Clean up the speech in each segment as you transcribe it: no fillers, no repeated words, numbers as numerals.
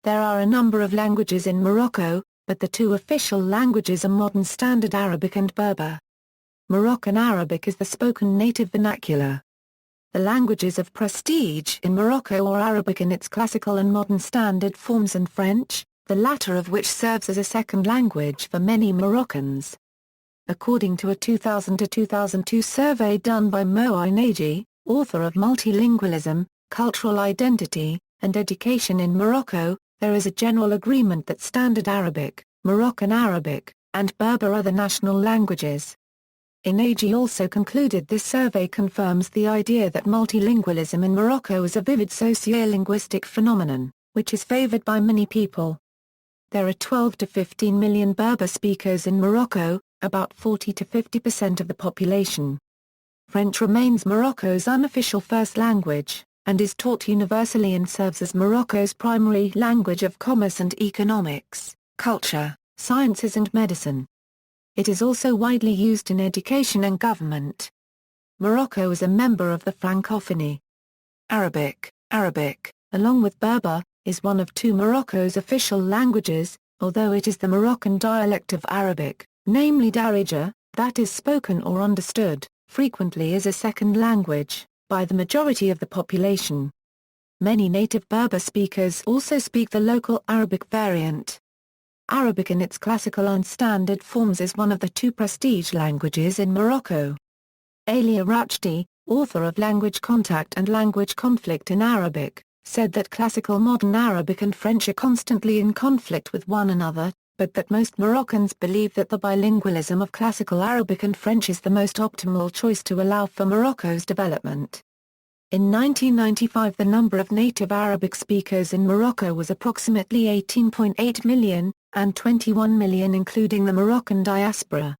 There are a number of languages in Morocco, but the two official languages are Modern Standard Arabic and Berber. Moroccan Arabic is the spoken native vernacular. The languages of prestige in Morocco are Arabic in its classical and modern standard forms and French, the latter of which serves as a second language for many Moroccans. According to a 2000-2002 survey done by Moha Ennaji, author of Multilingualism, Cultural Identity, and Education in Morocco, there is a general agreement that Standard Arabic, Moroccan Arabic, and Berber are the national languages. Ennaji also concluded this survey confirms the idea that multilingualism in Morocco is a vivid sociolinguistic phenomenon, which is favored by many people. There are 12 to 15 million Berber speakers in Morocco, about 40 to 50% of the population. French remains Morocco's unofficial first language, and is taught universally and serves as Morocco's primary language of commerce and economics, culture, sciences and medicine. It is also widely used in education and government. Morocco is a member of the Francophonie. Arabic, along with Berber, is one of two Morocco's official languages, although it is the Moroccan dialect of Arabic, namely Darija, that is spoken or understood, frequently as a second language, by the majority of the population. Many native Berber speakers also speak the local Arabic variant. Arabic in its classical and standard forms is one of the two prestige languages in Morocco. Alia Rachdi, author of Language Contact and Language Conflict in Arabic, said that classical modern Arabic and French are constantly in conflict with one another, but that most Moroccans believe that the bilingualism of classical Arabic and French is the most optimal choice to allow for Morocco's development. In 1995 the number of native Arabic speakers in Morocco was approximately 18.8 million, and 21 million including the Moroccan diaspora.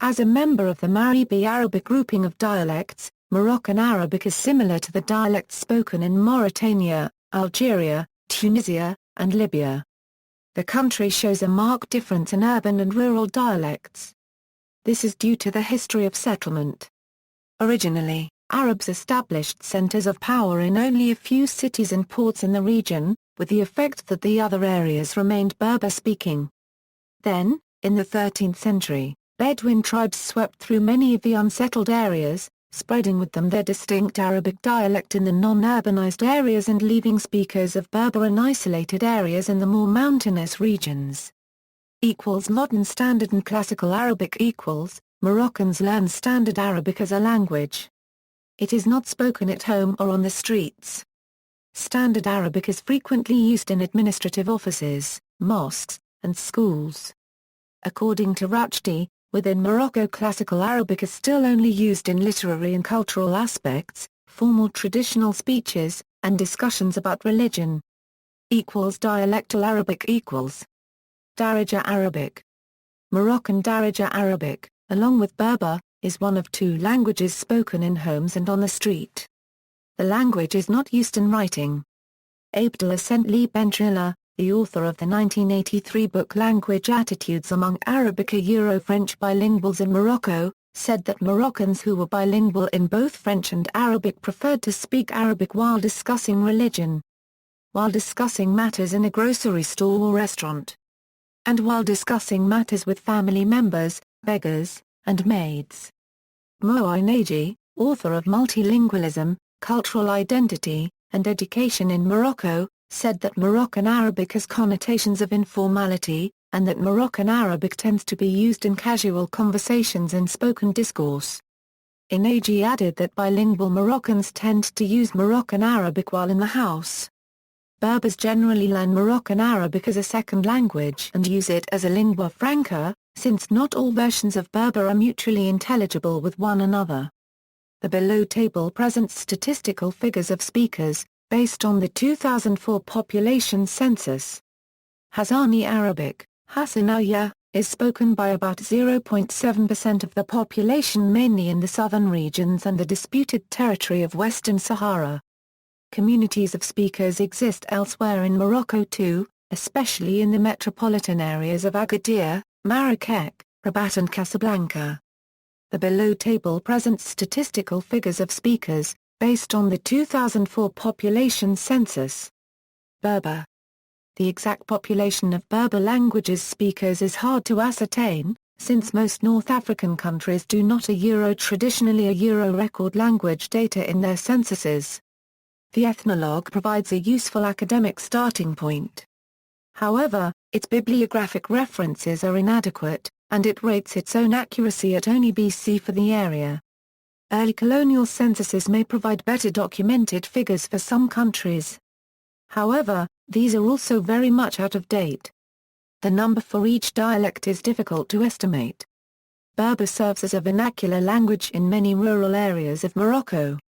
As a member of the Maghrebi Arabic grouping of dialects, Moroccan Arabic is similar to the dialects spoken in Mauritania, Algeria, Tunisia, and Libya. The country shows a marked difference in urban and rural dialects. This is due to the history of settlement. Originally, Arabs established centers of power in only a few cities and ports in the region, with the effect that the other areas remained Berber-speaking. Then, in the 13th century, Bedouin tribes swept through many of the unsettled areas, spreading with them their distinct Arabic dialect in the non-urbanized areas and leaving speakers of Berber in isolated areas in the more mountainous regions. Modern Standard and Classical Arabic Moroccans learn Standard Arabic as a language. It is not spoken at home or on the streets. Standard Arabic is frequently used in administrative offices, mosques, and schools. According to Rachdi, within Morocco Classical Arabic is still only used in literary and cultural aspects, formal traditional speeches, and discussions about religion. Dialectal Arabic Darija Arabic. Moroccan Darija Arabic, along with Berber, is one of two languages spoken in homes and on the street. The language is not used in writing. Abdallah Sentli Bentrilla, the author of the 1983 book Language Attitudes Among Arabic-Euro-French Bilinguals in Morocco, said that Moroccans who were bilingual in both French and Arabic preferred to speak Arabic while discussing religion, while discussing matters in a grocery store or restaurant, and while discussing matters with family members, beggars, and maids. Moha Ennaji, author of Multilingualism, Cultural Identity, and Education in Morocco, said that Moroccan Arabic has connotations of informality, and that Moroccan Arabic tends to be used in casual conversations and spoken discourse. Ennaji added that bilingual Moroccans tend to use Moroccan Arabic while in the house. Berbers generally learn Moroccan Arabic as a second language and use it as a lingua franca, since not all versions of Berber are mutually intelligible with one another. The below table presents statistical figures of speakers, based on the 2004 population census. Hassani Arabic, Hassaniya, is spoken by about 0.7% of the population mainly in the southern regions and the disputed territory of Western Sahara. Communities of speakers exist elsewhere in Morocco too, especially in the metropolitan areas of Agadir, Marrakech, Rabat and Casablanca. The below table presents statistical figures of speakers, based on the 2004 population census. Berber. The exact population of Berber languages speakers is hard to ascertain, since most North African countries do not traditionally a Euro record language data in their censuses. The ethnologue provides a useful academic starting point. However, its bibliographic references are inadequate, and it rates its own accuracy at only BC for the area. Early colonial censuses may provide better documented figures for some countries. However, these are also very much out of date. The number for each dialect is difficult to estimate. Berber serves as a vernacular language in many rural areas of Morocco.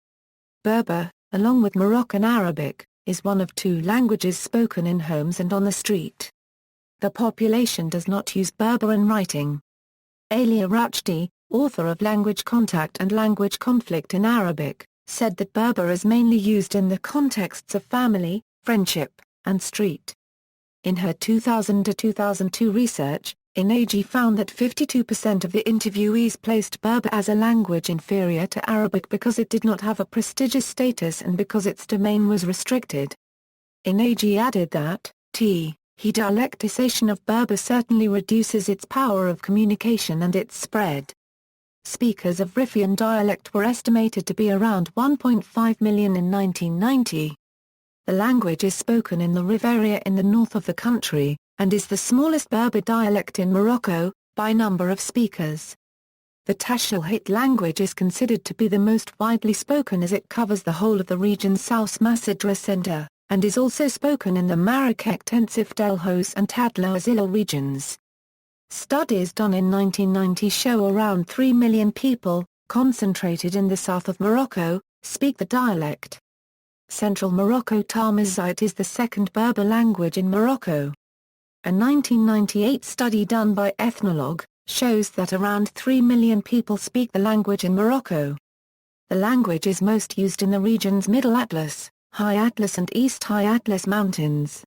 Berber, along with Moroccan Arabic, is one of two languages spoken in homes and on the street. The population does not use Berber in writing. Ali Arachdi, author of Language Contact and Language Conflict in Arabic, said that Berber is mainly used in the contexts of family, friendship, and street. In her 2000-2002 research, Ennaji found that 52% of the interviewees placed Berber as a language inferior to Arabic because it did not have a prestigious status and because its domain was restricted. Ennaji added that, dialectization of Berber certainly reduces its power of communication and its spread. Speakers of Riffian dialect were estimated to be around 1.5 million in 1990. The language is spoken in the Rif area in the north of the country, and is the smallest Berber dialect in Morocco, by number of speakers. The Tashilhit language is considered to be the most widely spoken as it covers the whole of the region's South Massadra Center, and is also spoken in the Marrakech Tensif Delhos and Tadla Azilal regions. Studies done in 1990 show around 3 million people, concentrated in the south of Morocco, speak the dialect. Central Morocco Tamazight is the second Berber language in Morocco. A 1998 study done by Ethnologue shows that around 3 million people speak the language in Morocco. The language is most used in the region's Middle Atlas, High Atlas and East High Atlas mountains.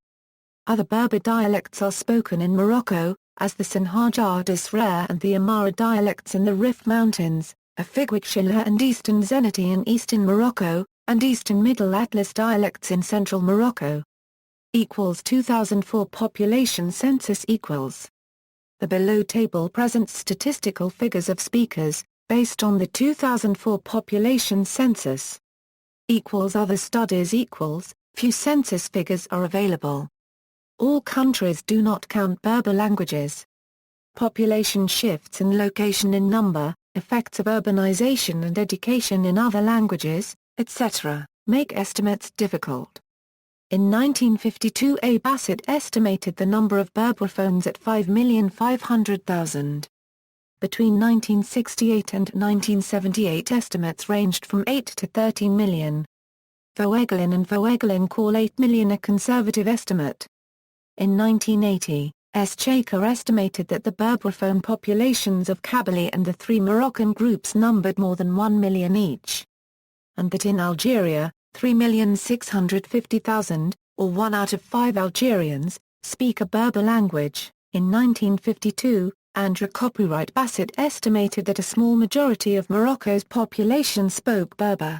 Other Berber dialects are spoken in Morocco, as the Sanhaja Disra and the Amara dialects in the Rif Mountains, Afigwik Shilla and Eastern Zenati in eastern Morocco, and Eastern Middle Atlas dialects in central Morocco. 2004 population census equals. The below table presents statistical figures of speakers, based on the 2004 population census. Other studies few census figures are available. All countries do not count Berber languages. Population shifts in location in number, effects of urbanization and education in other languages, etc., make estimates difficult. In 1952 A. Bassett estimated the number of Berberophones at 5,500,000. Between 1968 and 1978 estimates ranged from 8 to 13 million. Voegelin and Voegelin call 8 million a conservative estimate. In 1980, S. Chaker estimated that the Berberophone populations of Kabylie and the three Moroccan groups numbered more than 1 million each. And that in Algeria, 3,650,000, or 1 out of 5 Algerians, speak a Berber language. In 1952, Andrew Copyright Bassett estimated that a small majority of Morocco's population spoke Berber.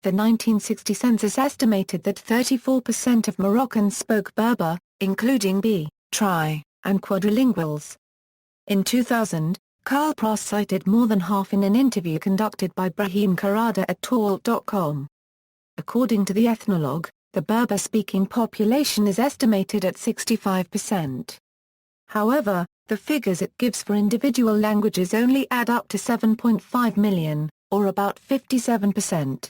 The 1960 census estimated that 34% of Moroccans spoke Berber, including tri, and quadrilinguals. In 2000, Karl Pross cited more than half in an interview conducted by Brahim Karada at Talk.com. According to the Ethnologue, the Berber-speaking population is estimated at 65%. However, the figures it gives for individual languages only add up to 7.5 million, or about 57%.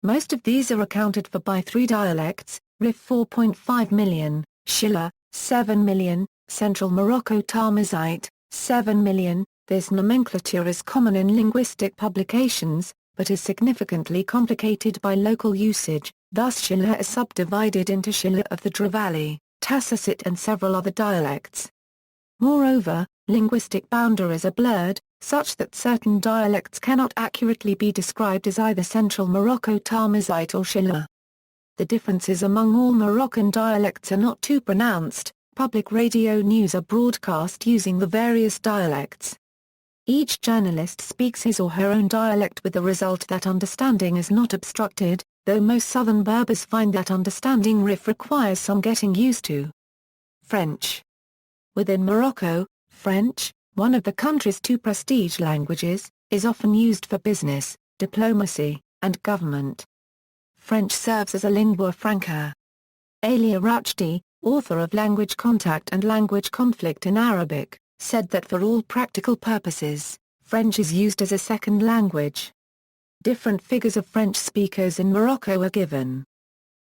Most of these are accounted for by 3 dialects, Rif 4.5 million, Shilla, 7 million, Central Morocco Tamazight, 7 million. This nomenclature is common in linguistic publications, but is significantly complicated by local usage, thus Shilla is subdivided into Shilla of the Dra Valley, Tassasit and several other dialects. Moreover, linguistic boundaries are blurred, such that certain dialects cannot accurately be described as either Central Morocco Tamazight or Shilla. The differences among all Moroccan dialects are not too pronounced. Public radio news are broadcast using the various dialects. Each journalist speaks his or her own dialect with the result that understanding is not obstructed, though most southern Berbers find that understanding Rif requires some getting used to. French. Within Morocco, French, one of the country's two prestige languages, is often used for business, diplomacy, and government. French serves as a lingua franca. Alia Rachdi, author of Language Contact and Language Conflict in Arabic, said that for all practical purposes, French is used as a second language. Different figures of French speakers in Morocco are given.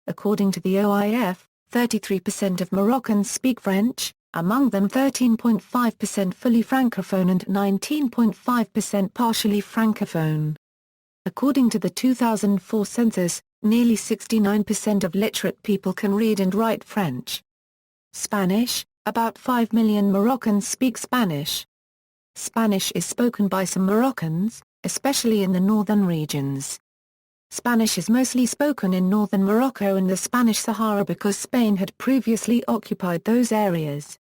According to the OIF, 33% of Moroccans speak French, among them 13.5% fully francophone and 19.5% partially francophone. According to the 2004 census, nearly 69% of literate people can read and write French. Spanish, about 5 million Moroccans speak Spanish. Spanish is spoken by some Moroccans, especially in the northern regions. Spanish is mostly spoken in northern Morocco and the Spanish Sahara because Spain had previously occupied those areas.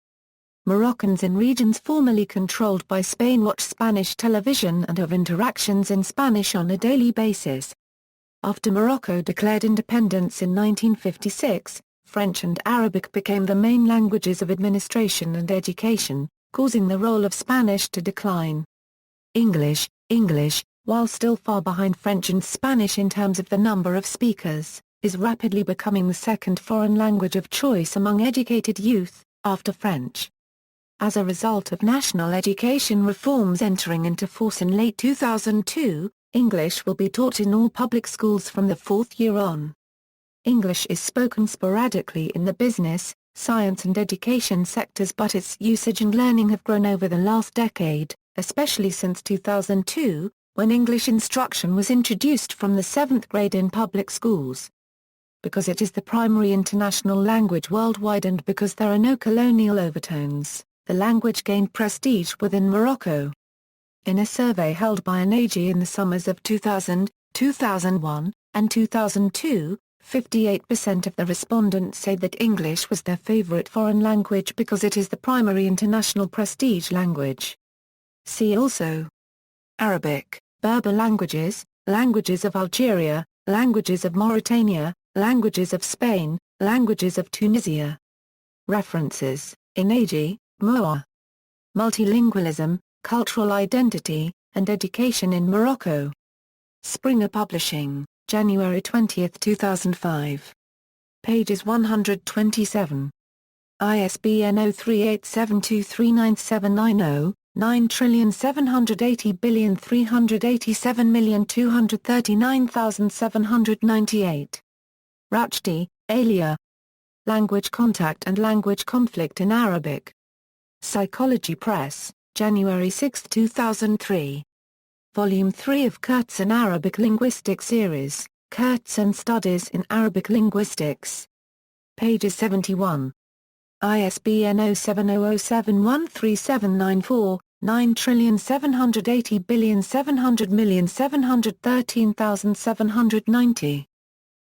Moroccans in regions formerly controlled by Spain watch Spanish television and have interactions in Spanish on a daily basis. After Morocco declared independence in 1956, French and Arabic became the main languages of administration and education, causing the role of Spanish to decline. English, while still far behind French and Spanish in terms of the number of speakers, is rapidly becoming the second foreign language of choice among educated youth, after French. As a result of national education reforms entering into force in late 2002, English will be taught in all public schools from the fourth year on. English is spoken sporadically in the business, science and education sectors, but its usage and learning have grown over the last decade, especially since 2002, when English instruction was introduced from the 7th grade in public schools. Because it is the primary international language worldwide and because there are no colonial overtones, the language gained prestige within Morocco. In a survey held by Ennaji in the summers of 2000, 2001, and 2002, 58% of the respondents say that English was their favorite foreign language because it is the primary international prestige language. See also: Arabic, Berber languages, languages of Algeria, languages of Mauritania, languages of Spain, languages of Tunisia. References: Ennaji, Moha. Multilingualism, Cultural Identity, and Education in Morocco. Springer Publishing, January 20, 2005. Pages 127. ISBN 0387239790, 9780387239798. Rachdi, Alia. Language Contact and Language Conflict in Arabic. Psychology Press, January 6, 2003. Volume 3 of Kurtz Arabic Linguistic Series, Kurtz Studies in Arabic Linguistics. Pages 71. ISBN 0700713794, 9780700713790.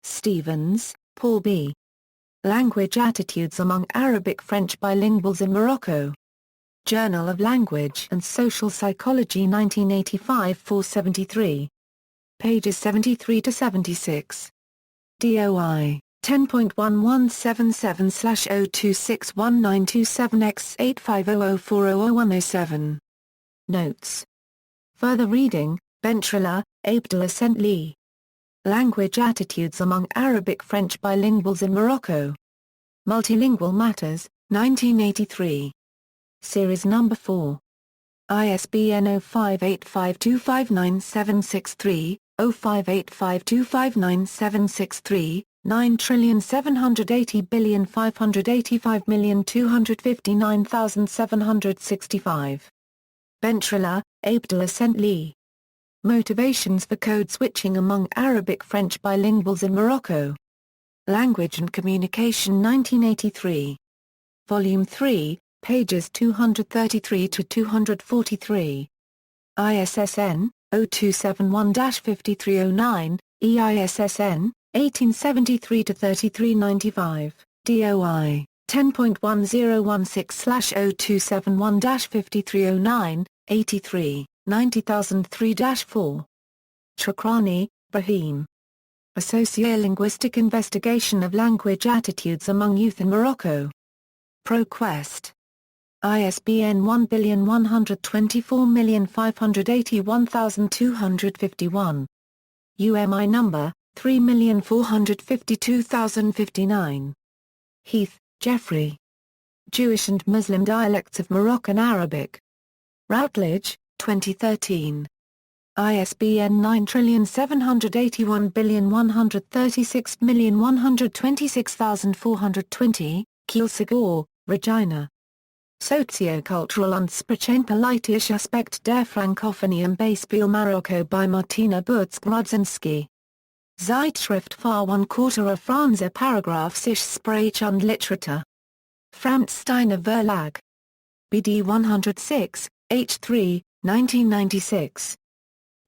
Stevens, Paul B. Language Attitudes Among Arabic-French Bilinguals in Morocco. Journal of Language and Social Psychology 1985 473. Pages 73-76. DOI 10.1177/02619227X85004001007. Notes. Further reading: Bentrilla, Abdullah Lee. Language Attitudes Among Arabic-French Bilinguals in Morocco. Multilingual Matters, 1983. Series No. 4. ISBN 0585259763, 0585259763, 9780585255765. Bentrilla, Abdullah Lee. Motivations for Code Switching Among Arabic-French Bilinguals in Morocco. Language and Communication 1983. Volume 3, pages 233-243. ISSN 0271-5309, EISSN 1873-3395, DOI 10.1016/0271-5309, 83, 90003-4. Chakrani, Brahim. A Sociolinguistic Investigation of Language Attitudes Among Youth in Morocco. ProQuest. ISBN 1124581,251. UMI number, 3452059. Heath, Geoffrey. Jewish and Muslim Dialects of Moroccan Arabic. Routledge, 2013. ISBN 9781136126420, Kiel-Segor, Regina. Sociocultural und sprachpolitische Aspekt der Francophonie im Beispiel Marokko by Martina Butz-Grudzinski. Zeitschrift für One-Quarter Franze Paragraph sich Sprach und Literatur. Franz Steiner Verlag. BD 106, H3, 1996.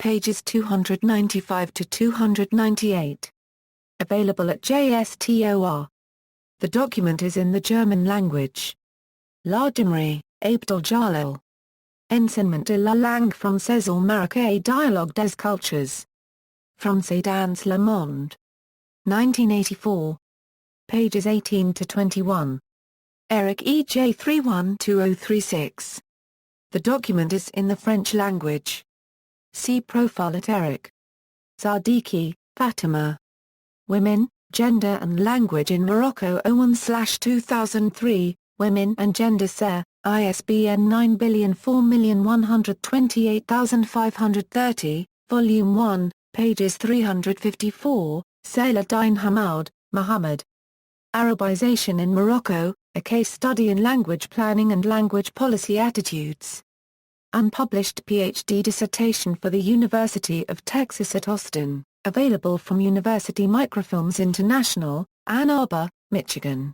Pages 295 to 298. Available at JSTOR. The document is in the German language. Lardimri, Abdel Jalil. Enseignement de la langue française au Maroc et dialogue des cultures. Français dans le monde. 1984. Pages 18 to 21. Eric E.J. 312036. The document is in the French language. See profile at Eric. Zadiki, Fatima. Women, Gender and Language in Morocco 01/2003, Women and Gender Ser, ISBN 9004128530, Volume 1, pages 354, Saladin Hamad, Muhammad. Arabization in Morocco, a case study in language planning and language policy attitudes. Unpublished PhD dissertation for the University of Texas at Austin, available from University Microfilms International, Ann Arbor, Michigan.